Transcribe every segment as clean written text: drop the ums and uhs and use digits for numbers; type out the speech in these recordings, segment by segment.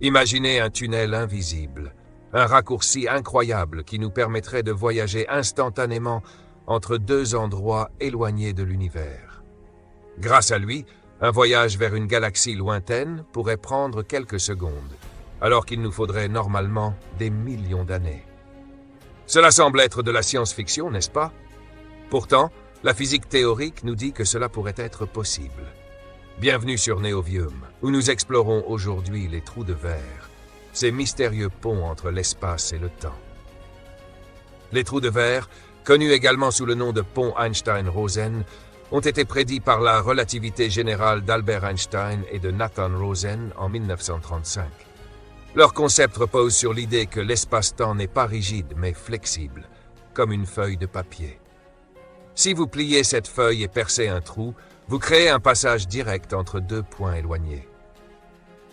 Imaginez un tunnel invisible, un raccourci incroyable qui nous permettrait de voyager instantanément entre deux endroits éloignés de l'univers. Grâce à lui, un voyage vers une galaxie lointaine pourrait prendre quelques secondes, alors qu'il nous faudrait normalement des millions d'années. Cela semble être de la science-fiction, n'est-ce pas? Pourtant, la physique théorique nous dit que cela pourrait être possible. Bienvenue sur Neovium, où nous explorons aujourd'hui les trous de verre, ces mystérieux ponts entre l'espace et le temps. Les trous de verre, connus également sous le nom de pont Einstein-Rosen, ont été prédits par la relativité générale d'Albert Einstein et de Nathan Rosen en 1935. Leur concept repose sur l'idée que l'espace-temps n'est pas rigide mais flexible, comme une feuille de papier. Si vous pliez cette feuille et percez un trou, vous créez un passage direct entre deux points éloignés.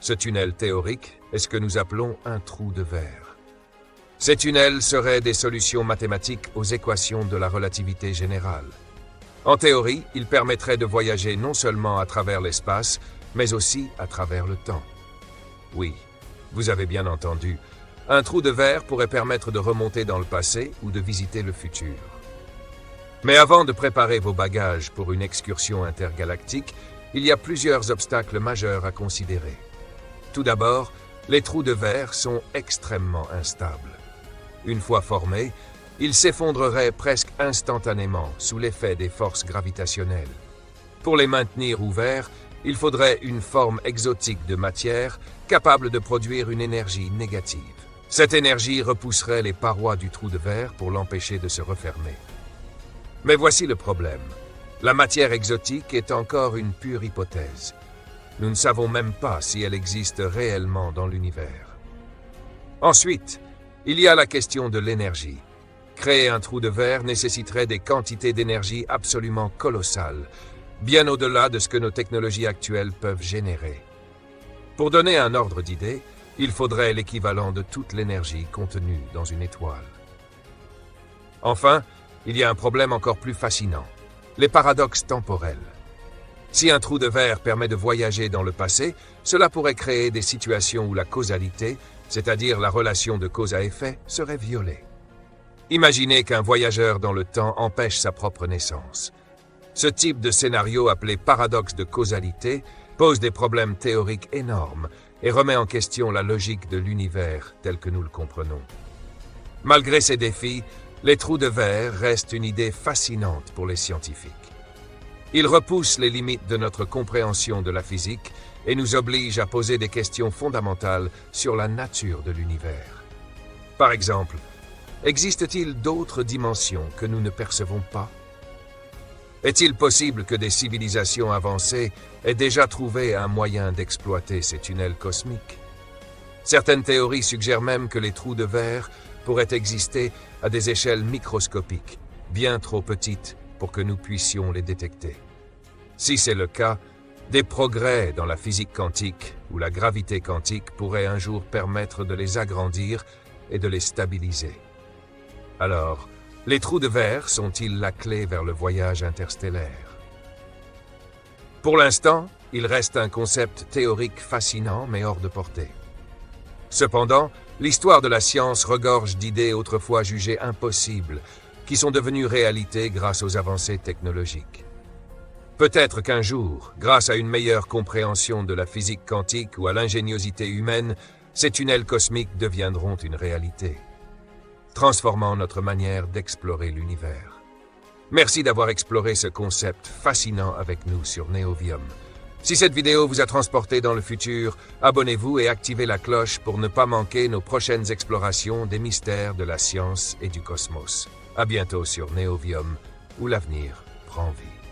Ce tunnel théorique est ce que nous appelons un trou de verre. Ces tunnels seraient des solutions mathématiques aux équations de la relativité générale. En théorie, ils permettraient de voyager non seulement à travers l'espace, mais aussi à travers le temps. Oui, vous avez bien entendu, un trou de verre pourrait permettre de remonter dans le passé ou de visiter le futur. Mais avant de préparer vos bagages pour une excursion intergalactique, il y a plusieurs obstacles majeurs à considérer. Tout d'abord, les trous de verre sont extrêmement instables. Une fois formés, ils s'effondreraient presque instantanément sous l'effet des forces gravitationnelles. Pour les maintenir ouverts, il faudrait une forme exotique de matière capable de produire une énergie négative. Cette énergie repousserait les parois du trou de verre pour l'empêcher de se refermer. Mais voici le problème. La matière exotique est encore une pure hypothèse. Nous ne savons même pas si elle existe réellement dans l'univers. Ensuite, il y a la question de l'énergie. Créer un trou de verre nécessiterait des quantités d'énergie absolument colossales, bien au-delà de ce que nos technologies actuelles peuvent générer. Pour donner un ordre d'idée, il faudrait l'équivalent de toute l'énergie contenue dans une étoile. Enfin, il y a un problème encore plus fascinant, les paradoxes temporels. Si un trou de verre permet de voyager dans le passé, cela pourrait créer des situations où la causalité, c'est-à-dire la relation de cause à effet, serait violée. Imaginez qu'un voyageur dans le temps empêche sa propre naissance. Ce type de scénario appelé paradoxe de causalité pose des problèmes théoriques énormes et remet en question la logique de l'univers tel que nous le comprenons. Malgré ces défis, les trous de verre restent une idée fascinante pour les scientifiques. Ils repoussent les limites de notre compréhension de la physique et nous obligent à poser des questions fondamentales sur la nature de l'univers. Par exemple, existe-t-il d'autres dimensions que nous ne percevons pas? Est-il possible que des civilisations avancées aient déjà trouvé un moyen d'exploiter ces tunnels cosmiques? Certaines théories suggèrent même que les trous de verre pourraient exister à des échelles microscopiques, bien trop petites pour que nous puissions les détecter. Si c'est le cas, des progrès dans la physique quantique ou la gravité quantique pourraient un jour permettre de les agrandir et de les stabiliser. Alors, les trous de verre sont-ils la clé vers le voyage interstellaire? Pour l'instant, il reste un concept théorique fascinant mais hors de portée. Cependant, l'histoire de la science regorge d'idées autrefois jugées impossibles, qui sont devenues réalité grâce aux avancées technologiques. Peut-être qu'un jour, grâce à une meilleure compréhension de la physique quantique ou à l'ingéniosité humaine, ces tunnels cosmiques deviendront une réalité, transformant notre manière d'explorer l'univers. Merci d'avoir exploré ce concept fascinant avec nous sur Neovium. Si cette vidéo vous a transporté dans le futur, abonnez-vous et activez la cloche pour ne pas manquer nos prochaines explorations des mystères de la science et du cosmos. À bientôt sur Neovium, où l'avenir prend vie.